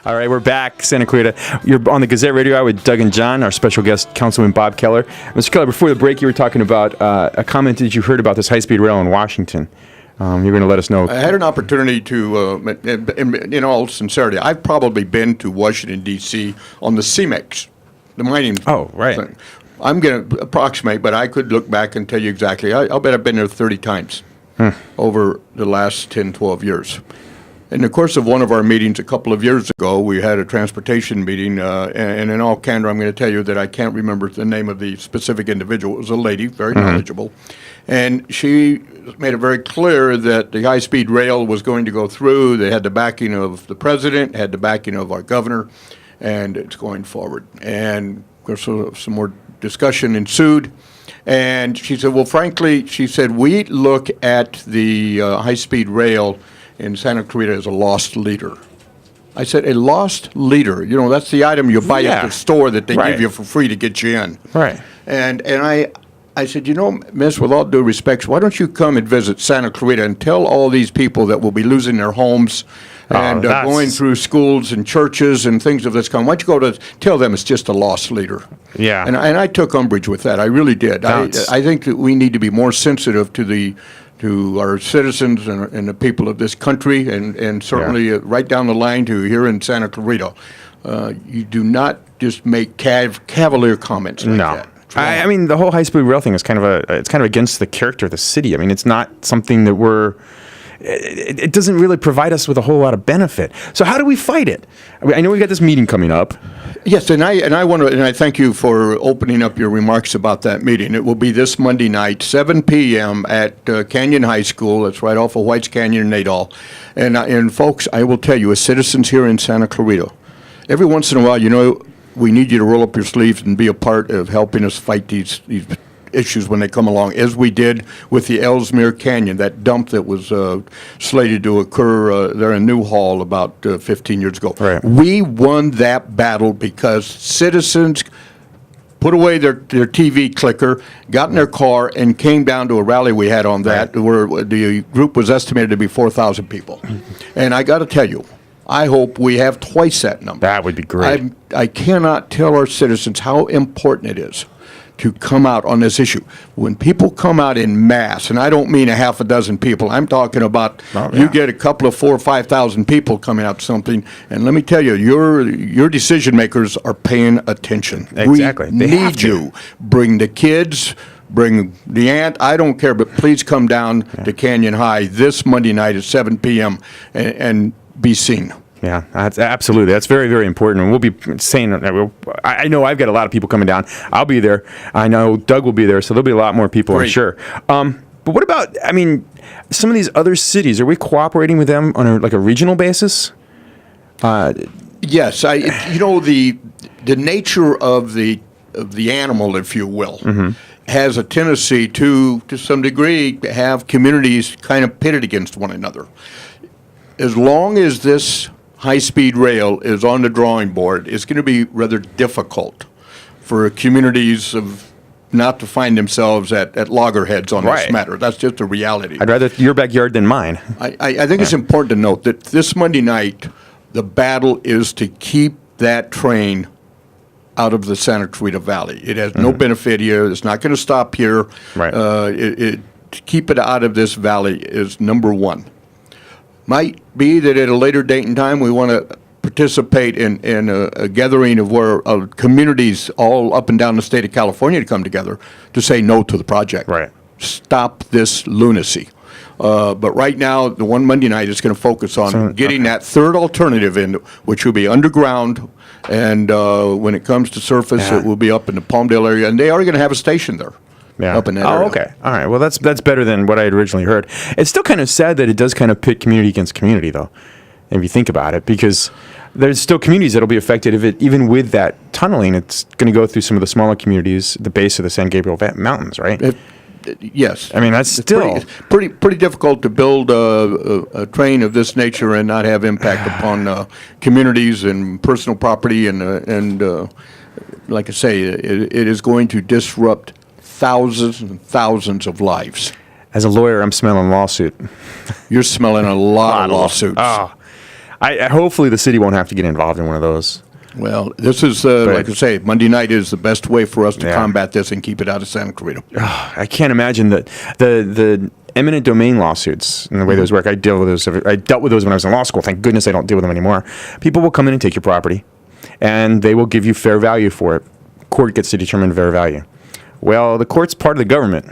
All right, we're back, Santa Clarita. You're on the Gazette Radio Hour with Doug and John, our special guest, Councilman Bob Keller. Mr. Keller, before the break, you were talking about a comment that you heard about this high-speed rail in Washington. You're going to let us know. I had an opportunity to, in all sincerity, I've probably been to Washington, D.C. on the CEMEX, the mining thing. I'm going to approximate, but I could look back and tell you exactly. I'll bet I've been there 30 times over the last 10, 12 years. In the course of one of our meetings a couple of years ago, we had a transportation meeting, and in all candor, I'm going to tell you that I can't remember the name of the specific individual. It was a lady, very knowledgeable, and she made it very clear that the high-speed rail was going to go through. They had the backing of the president, had the backing of our governor, and it's going forward. And of course, some more discussion ensued. And she said, well, frankly, she said, we look at the high-speed rail in Santa Clarita as a lost leader. I said, a lost leader? You know, that's the item you buy at the store that they give you for free to get you in. Right. And I said, you know, miss, with all due respect, why don't you come and visit Santa Clarita and tell all these people that will be losing their homes and going through schools and churches and things of this kind. Why don't you go to tell them it's just a lost leader? Yeah. And I took umbrage with that. I really did. I think that we need to be more sensitive to our citizens and the people of this country, and certainly right down the line to here in Santa Clarita. You do not just make cavalier comments like that. I mean, the whole high-speed rail thing is kind of against the character of the city. I mean, it's not something that it doesn't really provide us with a whole lot of benefit. So how do we fight it? I know we got this meeting coming up. Yes, and I want to, and I thank you for opening up your remarks about that meeting. It will be this Monday night, 7 p.m. at Canyon High School. It's right off of Whites Canyon in Nadal. And folks, I will tell you, as citizens here in Santa Clarita, every once in a while, you know, we need you to roll up your sleeves and be a part of helping us fight these issues when they come along, as we did with the Ellesmere Canyon, that dump that was slated to occur there in Newhall about 15 years ago. Right. We won that battle because citizens put away their TV clicker, got in their car, and came down to a rally we had on that, where the group was estimated to be 4,000 people. And I got to tell you, I hope we have twice that number. That would be great. I cannot tell our citizens how important it is to come out on this issue. When people come out in mass, and I don't mean a half a dozen people, I'm talking about you get a couple of 4,000 or 5,000 people coming out to something, and let me tell you, your decision makers are paying attention. Exactly. We need you. Bring the kids, bring the aunt, I don't care, but please come down to Canyon High this Monday night at 7 p.m. and be seen. Yeah, absolutely. That's very, very important. And we'll be saying, I know I've got a lot of people coming down. I'll be there. I know Doug will be there, so there'll be a lot more people, I'm sure. But what about, I mean, some of these other cities? Are we cooperating with them on a regional basis? Yes. You know, the nature of the animal, if you will, has a tendency to some degree, have communities kind of pitted against one another. As long as this high-speed rail is on the drawing board, it's going to be rather difficult for communities not to find themselves at loggerheads on this matter. That's just a reality. I'd rather your backyard than mine. I think it's important to note that this Monday night, the battle is to keep that train out of the Santa Clarita Valley. It has no benefit here. It's not going to stop here. Right. To keep it out of this valley is number one. Might be that at a later date and time we want to participate in a gathering of where communities all up and down the state of California to come together to say no to the project. Right. Stop this lunacy. But right now, the one Monday night is going to focus on getting that third alternative in, which will be underground, and when it comes to surface, it will be up in the Palmdale area, and they are going to have a station there. Yeah. Up in that area. Okay. All right. Well, that's better than what I had originally heard. It's still kind of sad that it does kind of pit community against community, though, if you think about it, because there's still communities that will be affected if even with that tunneling, it's going to go through some of the smaller communities at the base of the San Gabriel Mountains, right? Yes. I mean, that's still pretty difficult to build a train of this nature and not have impact upon communities and personal property, and like I say, it is going to disrupt thousands and thousands of lives. As a lawyer, I'm smelling lawsuit. You're smelling a lot of lawsuits. hopefully the city won't have to get involved in one of those. Well, this is, like I say, Monday night is the best way for us to combat this and keep it out of Santa Clarita. I can't imagine that the eminent domain lawsuits and the way those work. I dealt with those when I was in law school. Thank goodness I don't deal with them anymore. People will come in and take your property, and they will give you fair value for it. Court gets to determine fair value. Well, the court's part of the government.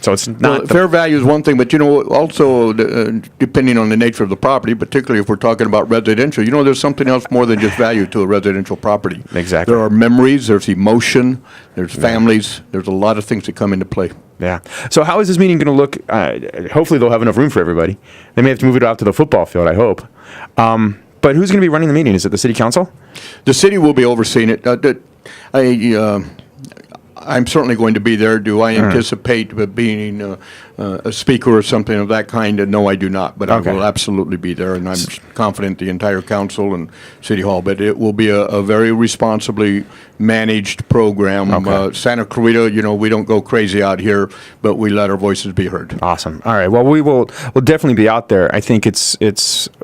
So it's not fair value is one thing, but also depending on the nature of the property, particularly if we're talking about residential, there's something else more than just value to a residential property. Exactly. There are memories, there's emotion, there's families, there's a lot of things that come into play. Yeah. So how is this meeting going to look? Hopefully they'll have enough room for everybody. They may have to move it out to the football field, I hope. But who's going to be running the meeting? Is it the city council? The city will be overseeing it. I'm certainly going to be there. Do I anticipate being a speaker or something of that kind? No, I do not. But I will absolutely be there, and I'm confident the entire council and City Hall. But it will be a very responsibly managed program. Santa Clarita, we don't go crazy out here, but we let our voices be heard. Awesome. All right. Well, we'll definitely be out there. I think it's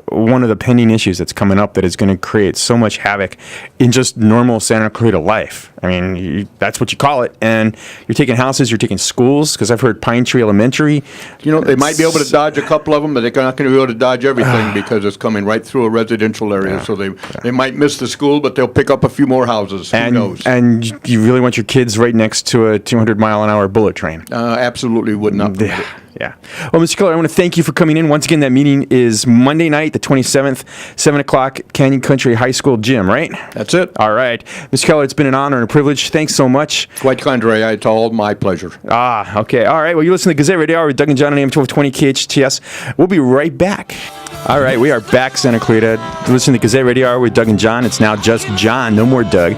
one of the pending issues that's coming up that is going to create so much havoc in just normal Santa Clarita life. I mean, that's what you call it. And you're taking houses, you're taking schools, because I've heard Pine Tree Elementary. They might be able to dodge a couple of them, but they're not going to be able to dodge everything because it's coming right through a residential area. So they might miss the school, but they'll pick up a few more houses. Who knows? And you really want your kids right next to a 200-mile-an-hour bullet train. Absolutely would not. Yeah. Well, Mr. Keller, I want to thank you for coming in. Once again, that meeting is Monday night, the 27th, 7 o'clock, Canyon Country High School Gym, right? That's it. All right. Mr. Keller, it's been an honor and a privilege. Thanks so much. Quite contrary. It's all my pleasure. Okay. All right. Well, you listen to Gazette Radio Hour with Doug and John on AM-1220 KHTS. We'll be right back. All right. We are back, Santa Clarita. Listen to Gazette Radio Hour with Doug and John. It's now just John. No more Doug.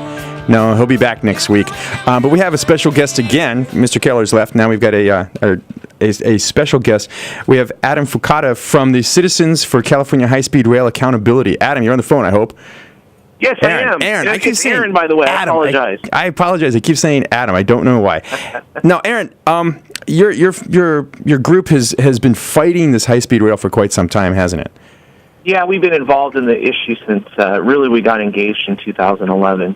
No, he'll be back next week. But we have a special guest again. Mr. Keller's left. Now we've got a special guest. We have Adam Fukada from the Citizens for California High-Speed Rail Accountability. Adam, you're on the phone, I hope. Yes, Aaron, I am. Aaron, I keep saying Aaron, by the way. Adam, I apologize. I apologize. I keep saying Adam. I don't know why. Now, Aaron, your group has been fighting this high-speed rail for quite some time, hasn't it? Yeah, we've been involved in the issue since really we got engaged in 2011.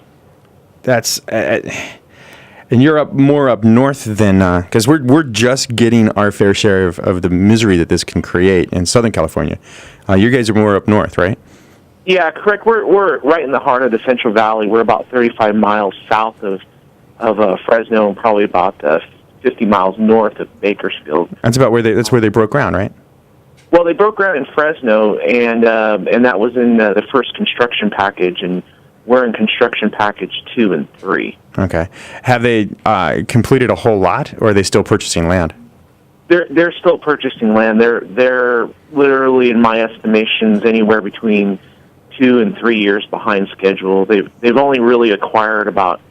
That's and you're more up north than because we're just getting our fair share of the misery that this can create in Southern California. You guys are more up north, right? Yeah, correct. We're right in the heart of the Central Valley. We're about 35 miles south of Fresno, and probably about 50 miles north of Bakersfield. That's about where they broke ground, right? Well, they broke ground in Fresno, and that was in the first construction package, and we're in construction package 2 and 3. Okay. Have they completed a whole lot, or are they still purchasing land? They're still purchasing land. They're literally, in my estimations, anywhere between 2 and 3 years behind schedule. They've only really acquired about,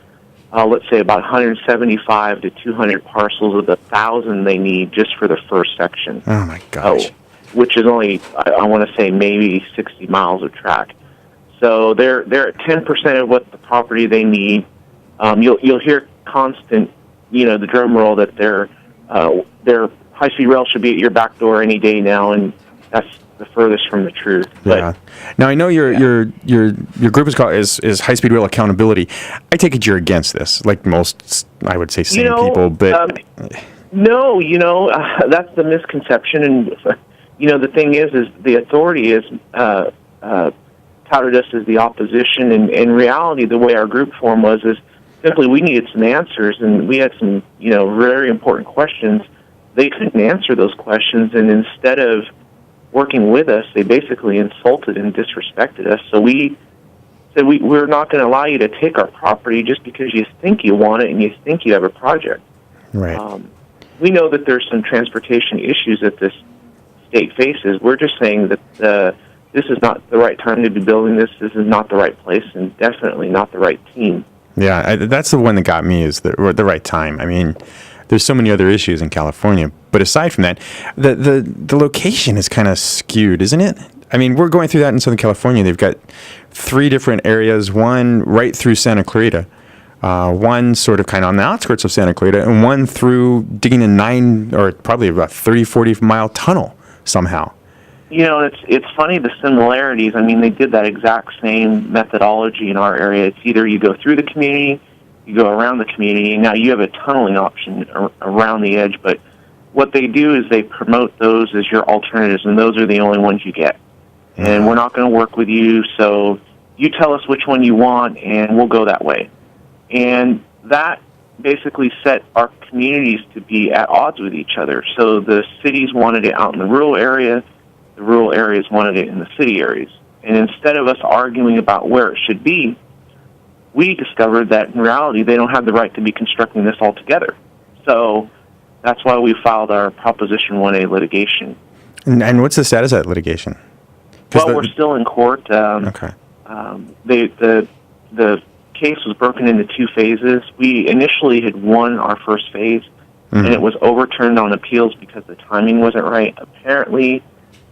let's say, about 175 to 200 parcels of the 1,000 they need just for the first section. Oh my gosh! Which is only, I want to say, maybe 60 miles of track. So they're at 10% of what the property they need. You'll hear constant, the drum roll that their high-speed rail should be at your back door any day now, and that's the furthest from the truth. Yeah. Now I know your group is High-Speed Rail Accountability. I take it you're against this, like most, I would say, sane people. But no, that's the misconception, and the thing is the authority is touted us as the opposition, and in reality, the way our group form was is simply we needed some answers, and we had some, very important questions. They couldn't answer those questions, and instead of working with us, they basically insulted and disrespected us. So we said we're not going to allow you to take our property just because you think you want it and you think you have a project. Right. We know that there's some transportation issues that this state faces. We're just saying that this is not the right time to be building this. This is not the right place, and definitely not the right team. Yeah, that's the one that got me, is the right time. I mean, there's so many other issues in California, but aside from that, the location is kind of skewed, isn't it? I mean, we're going through that in Southern California. They've got 3 different areas, one right through Santa Clarita, one sort of kind of on the outskirts of Santa Clarita, and one through digging a 9 or probably about 30, 40-mile tunnel somehow. It's funny, the similarities. I mean, they did that exact same methodology in our area. It's either you go through the community, you go around the community. Now you have a tunneling option around the edge, but what they do is they promote those as your alternatives, and those are the only ones you get. And we're not going to work with you, so you tell us which one you want, and we'll go that way. And that basically set our communities to be at odds with each other. So the cities wanted it out in the rural area, the rural areas wanted it in the city areas. And instead of us arguing about where it should be, we discovered that in reality they don't have the right to be constructing this altogether. So that's why we filed our Proposition 1A litigation. And what's the status of that litigation? Well, we're still in court. Okay. The case was broken into two phases. We initially had won our first phase, and it was overturned on appeals because the timing wasn't right. Apparently,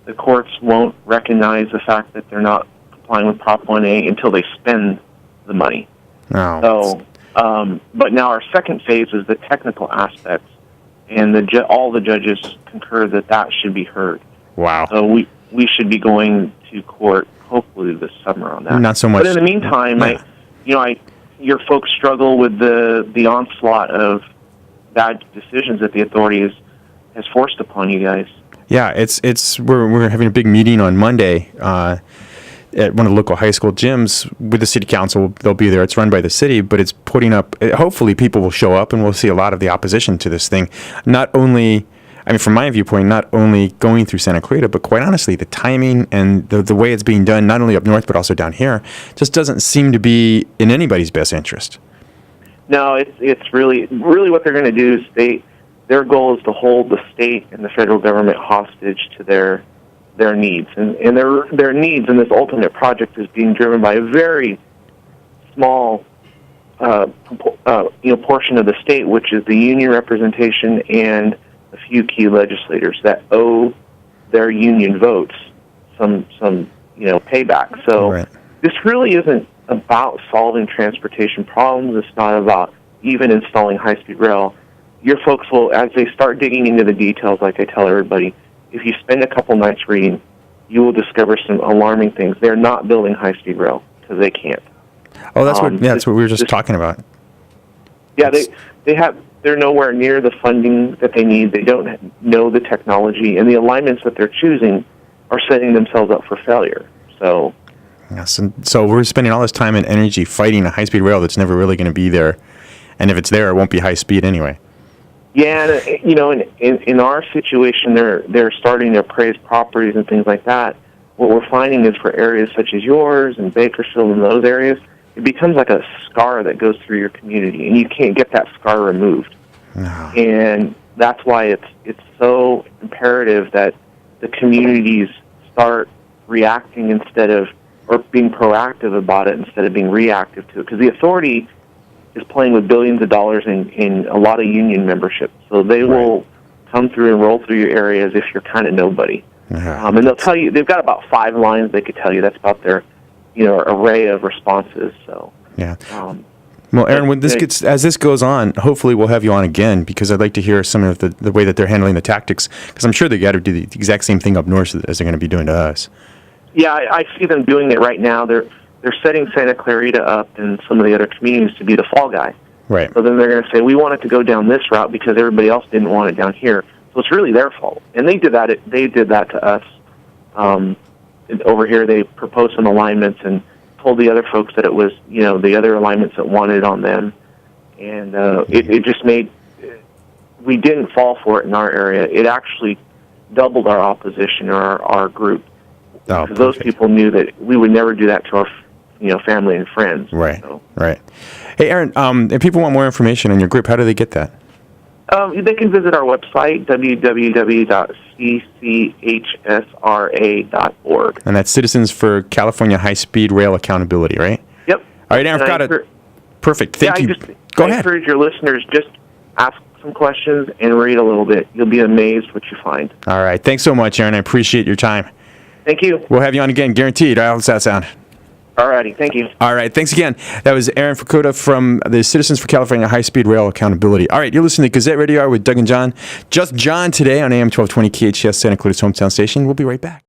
the courts won't recognize the fact that they're not complying with Prop 1A until they spend the money. Oh. So, but now our second phase is the technical aspects, and all the judges concur that that should be heard. Wow. So we should be going to court hopefully this summer on that. Not so much. But in the meantime, your folks struggle with the onslaught of bad decisions that the authority has forced upon you guys. Yeah, we're having a big meeting on Monday at one of the local high school gyms with the city council. They'll be there. It's run by the city, but it's putting up. Hopefully, people will show up, and we'll see a lot of the opposition to this thing. Not only, I mean, from my viewpoint, not only going through Santa Clarita, but quite honestly, the timing and the way it's being done, not only up north but also down here, just doesn't seem to be in anybody's best interest. No, it's really what they're going to do is their goal is to hold the state and the federal government hostage to their needs, and their needs in this ultimate project is being driven by a very small portion of the state, which is the union representation and a few key legislators that owe their union votes some payback. So This really isn't about solving transportation problems. It's not about even installing high-speed rail. Your folks will, as they start digging into the details, like I tell everybody, if you spend a couple nights reading, you will discover some alarming things. They're not building high-speed rail because they can't. Oh, that's what we were just talking about. Yeah, they're nowhere near the funding that they need. They don't know the technology, and the alignments that they're choosing are setting themselves up for failure. So, yes, and so we're spending all this time and energy fighting a high-speed rail that's never really going to be there, and if it's there, it won't be high speed anyway. Yeah, and in our situation, they're starting to appraise properties and things like that. What we're finding is for areas such as yours and Bakersfield and those areas, it becomes like a scar that goes through your community, and you can't get that scar removed. No. And that's why it's so imperative that the communities start reacting or being proactive about it instead of being reactive to it, because the authority is playing with billions of dollars in a lot of union membership. So they will come through and roll through your area as if you're kind of nobody. And they'll tell you, they've got about 5 lines they could tell you. That's about their array of responses. So yeah. Well, Aaron, when as this goes on, hopefully we'll have you on again, because I'd like to hear some of the way that they're handling the tactics, because I'm sure they got to do the exact same thing up north as they're going to be doing to us. Yeah, I see them doing it right now. They're setting Santa Clarita up and some of the other communities to be the fall guy. Right. So then they're going to say, we want it to go down this route because everybody else didn't want it down here. So it's really their fault. And they did that to us. Over here, they proposed some alignments and told the other folks that it was, the other alignments that wanted it on them. And it just made, we didn't fall for it in our area. It actually doubled our opposition or our group. Because those people knew that we would never do that to our family and friends. Right, right. Hey, Aaron, if people want more information on your group, how do they get that? They can visit our website, www.cchsra.org. And that's Citizens for California High-Speed Rail Accountability, right? Yep. All right, Aaron, I've got it. Perfect. Thank you. Go ahead. I encourage your listeners, just ask some questions and read a little bit. You'll be amazed what you find. All right. Thanks so much, Aaron. I appreciate your time. Thank you. We'll have you on again, guaranteed. How does that sound? All righty. Thank you. All right. Thanks again. That was Aaron Fukuda from the Citizens for California High-Speed Rail Accountability. All right. You're listening to Gazette Radio Hour with Doug and John. Just John today on AM-1220 KHTS, Santa Clarita's hometown station. We'll be right back.